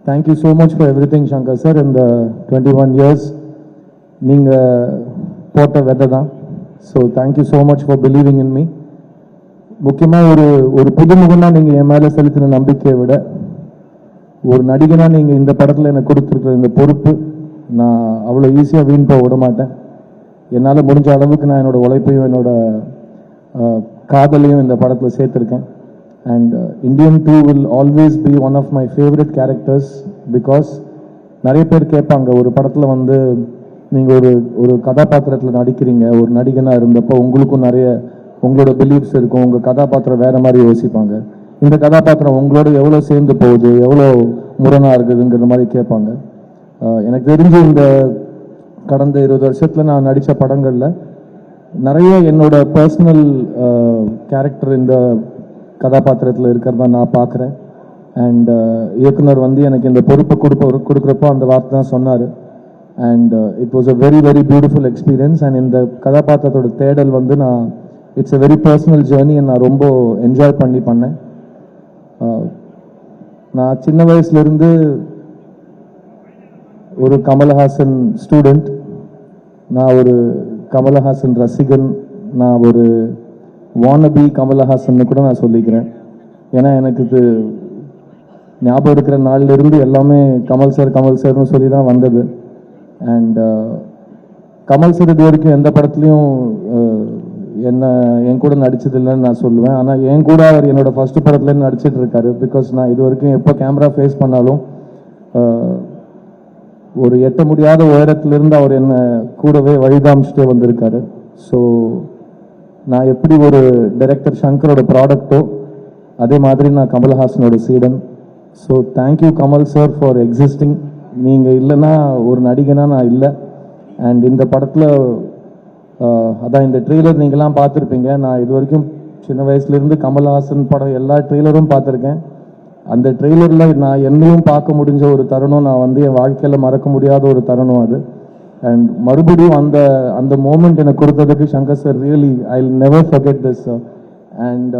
Thank you so much for everything, Shankar sir. In the 21 years, நீங்கள் போட்ட வெதை தான். So thank you so much for believing in me. முக்கியமாக ஒரு புதுமுகமாக நீங்கள் என் மேலே செலுத்தின நம்பிக்கையை விட ஒரு நடிகனாக நீங்கள் இந்த படத்தில் எனக்கு கொடுத்துருக்குற இந்த பொறுப்பு நான் அவ்வளோ ஈஸியாக வீண் போக விட மாட்டேன். என்னால் முடிஞ்ச அளவுக்கு நான் என்னோடய உழைப்பையும் என்னோடய காதலையும் இந்த படத்தில் சேர்த்துருக்கேன். And Indian 2 will always be one of my favorite characters because நிறைய பேர் கேட்பாங்க, ஒரு படத்தில் வந்து நீங்கள் ஒரு கதாபாத்திரத்தில் நடிக்கிறீங்க, ஒரு நடிகனாக இருந்தப்போ உங்களுக்கும் நிறைய உங்களோட பிலீஃப்ஸ் இருக்கும், உங்கள் கதாபாத்திரம் வேறு மாதிரி யோசிப்பாங்க, இந்த கதாபாத்திரம் உங்களோட எவ்வளோ சேர்ந்து போகுது, எவ்வளோ முரணாக இருக்குதுங்கிற மாதிரி கேட்பாங்க. எனக்கு தெரிஞ்சு இந்த கடந்த 20 வருஷத்தில் நான் நடித்த படங்களில் நிறைய என்னோட பர்சனல் கேரக்டர் இந்த கதாபாத்திரத்தில் இருக்கிறதா நான் பார்க்குறேன். அண்ட் இயக்குனர் வந்து எனக்கு இந்த பொறுப்பை கொடுக்குறப்போ அந்த வார்த்தை தான் சொன்னார். And it was a very very beautiful experience. And இந்த கதாபாத்திரத்தோட தேடல் வந்து it's a very personal journey. நான் ரொம்ப என்ஜாய் பண்ணேன். நான் சின்ன வயசுலேருந்து ஒரு கமலஹாசன் ஸ்டூடெண்ட், நான் ஒரு கமலஹாசன் ரசிகன், நான் ஒரு வானபி கமலஹாசன் கூட நான் சொல்லிக்கிறேன். ஏன்னா எனக்கு இது ஞாபகம் இருக்கிற நாளிலிருந்து எல்லாமே கமல் சார்னு சொல்லி தான் வந்தது. அண்ட் கமல் சார் இது வரைக்கும் எந்த படத்துலையும் என் கூட நடிச்சதில்லைன்னு நான் சொல்லுவேன். ஆனால் என் கூட அவர் என்னோட ஃபர்ஸ்ட் படத்துலேருந்து நடிச்சிட்டு இருக்காரு. பிகாஸ் நான் இது வரைக்கும் எப்போ கேமரா ஃபேஸ் பண்ணாலும் ஒரு எட்ட முடியாத உயரத்திலிருந்து அவர் என்னை கூடவே வழிகாமிச்சுட்டே வந்திருக்காரு. ஸோ நான் எப்படி ஒரு டைரக்டர் சங்கரோட ப்ராடக்டோ அதே மாதிரி நான் கமல்ஹாசனோட சீடன். So thank you Kamal sir for existing. நீங்கள் இல்லைன்னா ஒரு நடிகனா நான் இல்லை. அண்ட் இந்த படத்தில் அதான் இந்த ட்ரெய்லர் நீங்களாம் பார்த்துருப்பீங்க. நான் இது வரைக்கும் சின்ன வயசுலேருந்து கமல்ஹாசன் படம் எல்லா ட்ரெய்லரும் பார்த்துருக்கேன். அந்த ட்ரெய்லரில் நான் என்னையும் பார்க்க முடிஞ்ச ஒரு தருணம், நான் வந்து என் வாழ்க்கையில் மறக்க முடியாத ஒரு தருணம் அது. அண்ட் மறுபடியும் அந்த மோமெண்ட் எனக்கு கொடுத்ததுக்கு Shankar sir really I will never forget this. And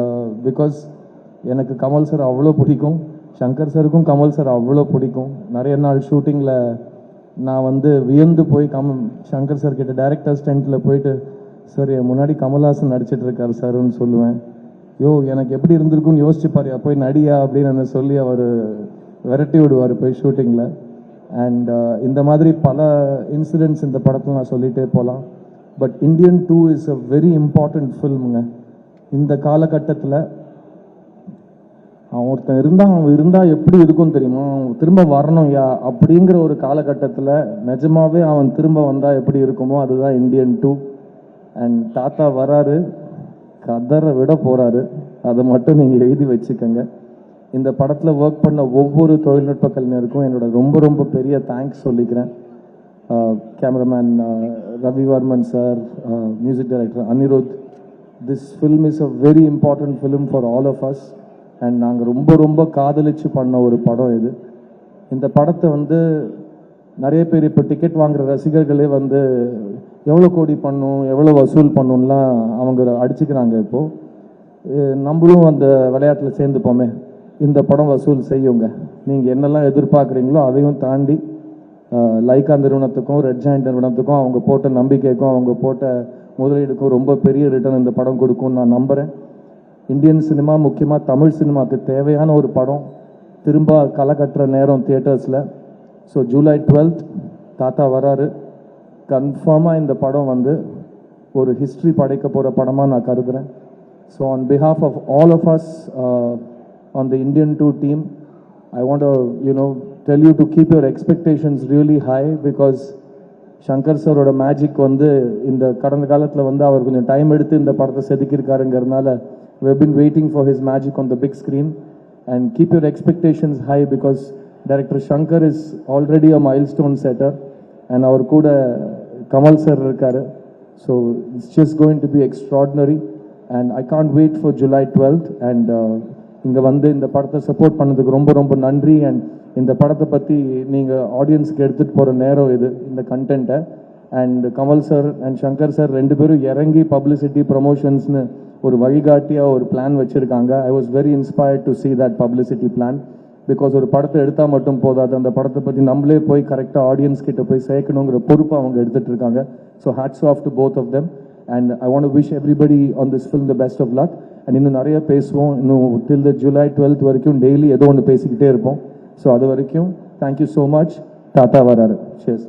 because எனக்கு கமல் சார் அவ்வளோ பிடிக்கும், சங்கர் சாருக்கும் கமல் சார் அவ்வளோ பிடிக்கும். நிறைய நாள் ஷூட்டிங்கில் நான் வந்து வியந்து போய் சங்கர் சார் கிட்ட டைரக்டர்ஸ் டென்ட்டில் போயிட்டு, சார் என் முன்னாடி கமல்ஹாசன் நடிச்சிட்டு இருக்காரு சார்ன்னு சொல்லுவேன். எனக்கு எப்படி இருந்திருக்குன்னு யோசிச்சுப்பாரு, போய் நடியா அப்படின்னு சொல்லி அவர் விரட்டி விடுவார் போய் ஷூட்டிங்கில். அண்ட் இந்த மாதிரி பல இன்சிடென்ட்ஸ் இந்த படத்தில் நான் சொல்லிகிட்டே போகலாம். But Indian 2 is a very important ஃபில்முங்க. இந்த காலகட்டத்தில் அவன் இருந்தால் எப்படி இருக்கும்னு தெரியுமா, அவன் திரும்ப வரணும் அப்படிங்கிற ஒரு காலகட்டத்தில் நிஜமாவே அவன் திரும்ப வந்தால் எப்படி இருக்குமோ அதுதான் இந்தியன் 2. அண்ட் தாத்தா வராரு, கதரை விட போகிறாரு, அதை மட்டும் நீங்கள் எழுதி வச்சுக்கோங்க. இந்த படத்தில் ஒர்க் பண்ண ஒவ்வொரு தொழில்நுட்ப கலைஞருக்கும் என்னோட ரொம்ப ரொம்ப பெரிய தேங்க்ஸ் சொல்லிக்கிறேன். Cameraman Ravivarman sir, music director Anirudh. This film is a very important film for all of us. And நாங்கள் ரொம்ப ரொம்ப காதலிச்சு பண்ண ஒரு படம் இது. இந்த படத்தை வந்து நிறைய பேர் இப்போ டிக்கெட் வாங்குகிற ரசிகர்களே வந்து எவ்வளோ கோடி பண்ணும், எவ்வளோ வசூல் பண்ணும்லாம் அவங்க அடிச்சுக்கிறாங்க. இப்போது நம்மளும் அந்த விளையாட்டில் சேர்ந்துப்போமே, இந்த படம் வசூல் செய்யுங்க. நீங்கள் என்னெல்லாம் எதிர்பார்க்குறீங்களோ அதையும் தாண்டி லைக்கா நிறுவனத்துக்கும் ரெட் ஜாயிண்ட் நிறுவனத்துக்கும் அவங்க போட்ட நம்பிக்கைக்கும் அவங்க போட்ட முதலீடுக்கும் ரொம்ப பெரிய ரிட்டர்ன் இந்த படம் கொடுக்கும்னு நான் நம்புகிறேன். இந்தியன் சினிமா, முக்கியமாக தமிழ் சினிமாவுக்கு தேவையான ஒரு படம் திரும்ப களை கட்டுற நேரம் தியேட்டர்ஸில். ஸோ ஜூலை 12th தாத்தா வராரு. கன்ஃபார்மாக இந்த படம் வந்து ஒரு ஹிஸ்ட்ரி படைக்க போகிற படமாக நான் கருதுகிறேன். So on behalf of all of us on the Indian 2 team, I want to tell you to keep your expectations really high because Shankar sir oda magic வந்து இந்த கடந்த காலத்தில் வந்து அவர் கொஞ்சம் டைம் எடுத்து இந்த படத்தை செதுக்கியிருக்காருங்கிறதுனால we have been waiting for his magic on the big screen. And keep your expectations high because director Shankar is already a milestone setter and அவர் கூட கமல் sir இருக்காரு. So it's just going to be extraordinary and I can't wait for July 12th. And இங்கே வந்து இந்த படத்தை support பண்ணதுக்கு ரொம்ப ரொம்ப நன்றி. அண்ட் இந்த படத்தை பற்றி நீங்கள் ஆடியன்ஸுக்கு எடுத்துகிட்டு போகிற நேரம் இது, இந்த கண்டென்ட்டை. And Kamal sir and Shankar sir ரெண்டு பேரும் இறங்கி பப்ளிசிட்டி ப்ரமோஷன்ஸ்னு ஒரு வழிகாட்டியாக ஒரு பிளான் வச்சுருக்காங்க. I was very inspired to see that publicity plan. Because ஒரு படத்தை எடுத்தால் மட்டும் போதாது, அந்த படத்தை பற்றி நம்மளே போய் கரெக்டாக ஆடியன்ஸ் கிட்ட போய் சேர்க்கணுங்கிற பொறுப்பை அவங்க எடுத்துகிட்டு இருக்காங்க. So hats off to both of them. And I want to wish everybody on this film the best of luck. And இன்னும் நிறைய பேசுவோம். இன்னும் டில் த July 12th வரைக்கும் டெய்லி ஏதோ ஒன்று பேசிக்கிட்டே இருப்போம். ஸோ அது வரைக்கும் தேங்க்யூ ஸோ மச். தாத்தா வராரு. Cheers.